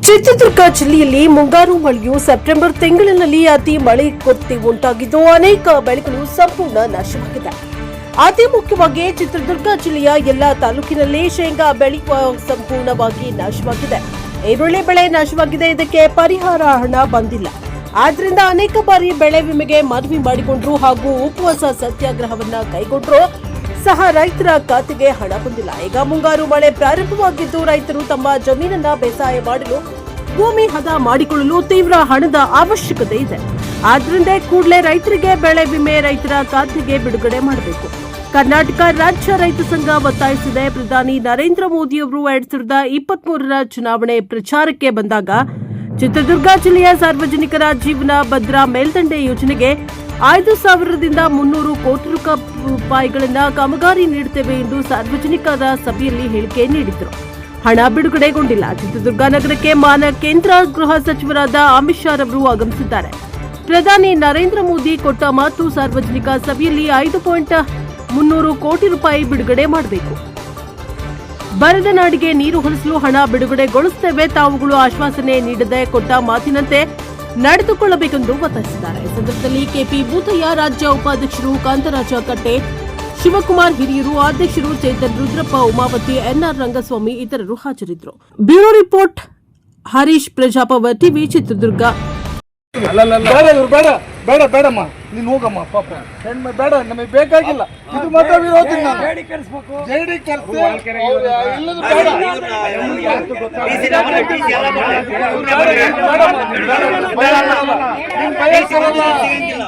ಚಿತ್ರದುರ್ಗ ಜಿಲ್ಲೆಯಲ್ಲಿ ಮುಂಗಾರು ಮಳೆಯು ಸೆಪ್ಟೆಂಬರ್ ತಿಂಗಳಿನಲ್ಲಿ ಅತಿ ಮಳೆ ಕೊರತೆ ಉಂಟಾಗಿದ್ದು ಅನೇಕ ಬೆಳೆಗಳು ಸಂಪೂರ್ಣ ನಾಶವಾಗಿದೆ. ಅತಿ ಮುಖ್ಯವಾಗಿ ಚಿತ್ರದುರ್ಗ ಜಿಲ್ಲೆಯ ಎಲ್ಲಾ ತಾಲೂಕಿನಲ್ಲಿ ಶೇಂಗಾ ಬೆಳೆಯುವ ಸಂಪೂರ್ಣವಾಗಿ ನಾಶವಾಗಿದೆ. ಈರುಳ್ಳಿ ಬೆಳೆ ನಾಶವಾಗಿದೆ. ಇದಕ್ಕೆ ಪರಿಹಾರ ಹಣ ಬಂದಿಲ್ಲ. ಆದ್ರಿಂದ ಅನೇಕ ಬಾರಿ ಬೆಳೆ ವಿಮೆಗೆ ಮನವಿ ಮಾಡಿಕೊಂಡ್ರು ಹಾಗೂ ಉಪವಾಸ ಸತ್ಯಾಗ್ರಹವನ್ನ ಕೈಗೊಂಡ್ರು ಸಹ ರೈತರ ಖಾತೆಗೆ ಹಣ ಬಂದಿಲ್ಲ. ಈಗ ಮುಂಗಾರು ಮಳೆ ಪ್ರಾರಂಭವಾಗಿದ್ದು ರೈತರು ತಮ್ಮ ಜಮೀನನ್ನ ಬೇಸಾಯ ಮಾಡಲು ಭೂಮಿ ಹದ ಮಾಡಿಕೊಳ್ಳಲು ತೀವ್ರ ಹಣದ ಅವಶ್ಯಕತೆ ಇದೆ. ಆದ್ರಿಂದ ಕೂಡಲೇ ರೈತರಿಗೆ ಬೆಳೆ ವಿಮೆ ರೈತರ ಖಾತೆಗೆ ಬಿಡುಗಡೆ ಮಾಡಬೇಕು. ಕರ್ನಾಟಕ ರಾಜ್ಯ ರೈತ ಸಂಘ ಒತ್ತಾಯಿಸಿದೆ. ಪ್ರಧಾನಿ ನರೇಂದ್ರ ಮೋದಿಯವರು 2023ರ ಚುನಾವಣೆ ಪ್ರಚಾರಕ್ಕೆ ಬಂದಾಗ ಚಿತ್ರದುರ್ಗ ಜಿಲ್ಲೆಯ ಸಾರ್ವಜನಿಕರ ಜೀವನ ಭದ್ರಾ ಮೇಲ್ದಂಡೆ ಯೋಜನೆಗೆ 5,000ದಿಂದ 300 ಕೋಟಿ ರೂಪಾಯಿಗಳನ್ನ ಕಾಮಗಾರಿ ನೀಡುತ್ತೇವೆ ಎಂದು ಸಾರ್ವಜನಿಕರ ಸಭೆಯಲ್ಲಿ ಹೇಳಿಕೆ ನೀಡಿದರು. ಹಣ ಬಿಡುಗಡೆಗೊಂಡಿಲ್ಲ. ಚಿತ್ರದುರ್ಗ ನಗರಕ್ಕೆ ಮಾನ್ಯ ಕೇಂದ್ರ ಗೃಹ ಸಚಿವರಾದ ಅಮಿತ್ ಶಾ ರವರು ಆಗಮಿಸಿದ್ದಾರೆ. ಪ್ರಧಾನಿ ನರೇಂದ್ರ ಮೋದಿ ಕೊಟ್ಟ ಮಾತು ಸಾರ್ವಜನಿಕ ಸಭೆಯಲ್ಲಿ 5.300 ಕೋಟಿ ರೂಪಾಯಿ ಬಿಡುಗಡೆ ಮಾಡಬೇಕು. ಬರದ ನಾಡಿಗೆ ನೀರು ಹರಿಸಲು ಹಣ ಬಿಡುಗಡೆಗೊಳಿಸುತ್ತೇವೆ. ತಾವುಗಳು ಆಶ್ವಾಸನೆ ನೀಡದೆ ಕೊಟ್ಟ ಮಾತಿನಂತೆ ನಡೆದುಕೊಳ್ಳಬೇಕೆಂದು ಒತ್ತಾಯಿಸಿದ್ದಾರೆ. ಈ ಸಂದರ್ಭದಲ್ಲಿ ಕೆಪಿ ಬೂತಯ್ಯ, ರಾಜ್ಯ ಉಪಾಧ್ಯಕ್ಷರು ಕಾಂತರಾಜ ಕಟ್ಟೆ, ಶಿವಕುಮಾರ್ ಹಿರಿಯೂರು, ಅಧ್ಯಕ್ಷರು ಚೇತನ್ ರುದ್ರಪ್ಪ, ಉಮಾವತಿ, ಎನ್ಆರ್ ರಂಗಸ್ವಾಮಿ ಇತರರು ಹಾಜರಿದ್ದರು. Bureau report, Harish, Prajapower TV, Chitradurga. ಬೇಡ ಬೇಡಮ್ಮ, ನೀನು ಹೋಗಮ್ಮ. ಪಾಪ ಹೆಣ್ಣು ಬೇಡ, ನಮಗೆ ಬೇಕಾಗಿಲ್ಲ. ಇದು ಮಾತ್ರ ವಿರೋಧಿ. ಜೆಡಿ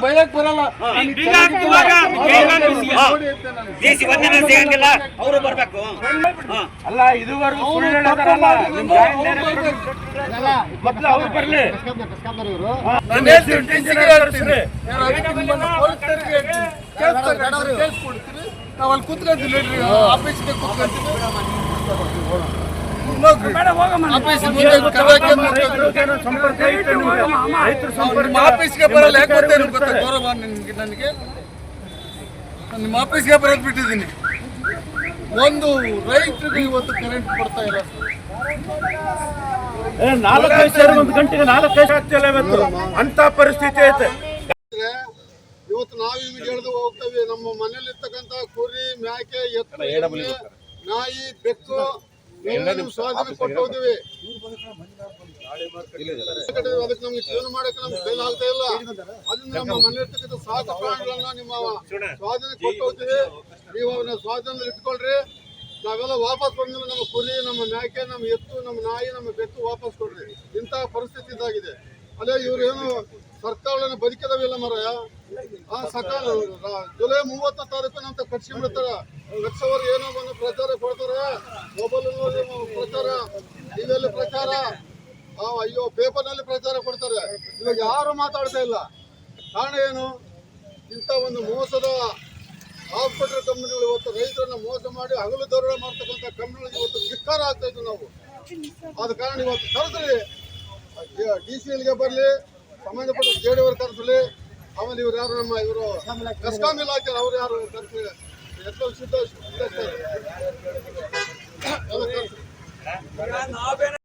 ಬಯಕ್ ಬರಲ್ಲ. ಅಲ್ಲ, ಇದುವರೆಗೂ ಅವ್ರು ಬರ್ಲಿ. ನಾವು ಅಲ್ಲಿ ಕೂತ್ಕೊಂತೀವಿ, ಆಫೀಸ್ಗೆ ಕೂತ್ಕೊಂತೀವಿ. ಆಫೀಸ್ಗೆ ಬರಲ್ಲ. ಯಾಕೆ ಗೊತ್ತಾ ಗೌರವ ನನಗೆ? ನಿಮ್ಮ ಆಫೀಸ್ಗೆ ಬರೋದು ಬಿಟ್ಟಿದ್ದೀನಿ. ಒಂದು ರೈತರಿಗೆ ಇವತ್ತು ಕರೆಂಟ್ ಕೊಡ್ತಾ ಇಲ್ಲ. 4 ಗಂಟೆಗೆ 4 ಆಗ್ತಿಲ್ಲ ಇವತ್ತು. ಅಂತ ಪರಿಸ್ಥಿತಿ ಐತೆ. ಇವತ್ತು ನಾವು ನಿಮಗೆ ಹೇಳ್ದು ಹೋಗ್ತೇವೆ. ನಮ್ಮ ಮನೇಲಿರ್ತಕ್ಕಂಥ ಕುರಿ, ಮೇಕೆ, ಎತ್ತು, ನಾಯಿ, ಬೆಕ್ಕು ನಿಮ್ಮ ಸ್ವಾಧೀನ ಕೊಟ್ಟು ಹೋಗ್ತೀವಿ. ಅದಕ್ಕೆ ನಮ್ಗೆ ಜೀವನ ಮಾಡಕ್ಕೆ ನಮ್ಗೆ ಕೈಲಿ ಆಗ್ತಾ ಇಲ್ಲ. ಅದನ್ನ ನಮ್ಮ ಮನೆಯಲ್ಲಿರ್ತಕ್ಕಂಥ ಸಾಕು ಪ್ರಾಣಿಗಳನ್ನ ನಿಮ್ಮ ಸ್ವಾಧೀನ ಕೊಟ್ಟು ಹೋಗ್ತೀವಿ. ನೀವು ಅವನ್ನ ಸ್ವಾಧೀನ ಇಟ್ಕೊಳ್ರಿ. ನಾವೆಲ್ಲ ವಾಪಸ್ ಬಂದ್ಮೇಲೆ ನಮ್ಮ ಕುರಿ, ನಮ್ಮ ಮೇಕೆ, ನಮ್ಮ ಎತ್ತು, ನಮ್ಮ ನಾಯಿ, ನಮ್ಮ ಬೆಕ್ಕು ವಾಪಸ್ ಕೊಡ್ರಿ. ಇಂತಹ ಪರಿಸ್ಥಿತಿ ಇದಾಗಿದೆ. ಅಲ್ಲೇ ಇವ್ರು ಏನು ಸರ್ಕಾರಗಳನ್ನು ಬದುಕಿದವಿಲ್ಲ ಮರಯ. ಜುಲೈ 30 ತಾರೀಕು ಅಂತ ಕಟ್ಸಿಬಿಡ್ತಾರ. ಕಟ್ಸೋರು ಏನೋ ಒಂದು ಪ್ರಚಾರ ಕೊಡ್ತಾರೆ. ಮೊಬೈಲ್ ಪ್ರಚಾರ, ಟಿವಿಯಲ್ಲಿ ಪ್ರಚಾರ, ಅಯ್ಯೋ ಪೇಪರ್ನಲ್ಲಿ ಪ್ರಚಾರ ಕೊಡ್ತಾರೆ. ಇವಾಗ ಯಾರು ಮಾತಾಡ್ತಾ ಇಲ್ಲ. ಕಾರಣ ಏನು? ಇಂಥ ಒಂದು ಮೋಸದ ಹಾಸ್ಪಿಟಲ್ ಕಂಪನಿಗಳು ಇವತ್ತು ರೈತರನ್ನ ಮೋಸ ಮಾಡಿ ಹಗಲು ದರೋಡೆ ಮಾಡ್ತಕ್ಕಂಥ ಕಂಪನಿಗಳಿಗೆ ಇವತ್ತು ಧಿಕ್ಕಾರ ಆಗ್ತಾ ಇತ್ತು ನಾವು. ಆದ ಕಾರಣ ಇವತ್ತು ಕರೆದ್ರಿ, DCLಗೆ ಬರಲಿ, ಸಂಬಂಧಪಟ್ಟ ಜೆಡಿಯವರು ಕರೆಸಲಿ. ಆಮೇಲೆ ಇವ್ರು ಯಾರು ನಮ್ಮ ಇವರು ಕಸ್ಕಾಂ ಇಲಾಖೆ ಅವ್ರು ಯಾರು ಕರೆಸಿ ಎಲ್ಲ ಕರೆಸಿ.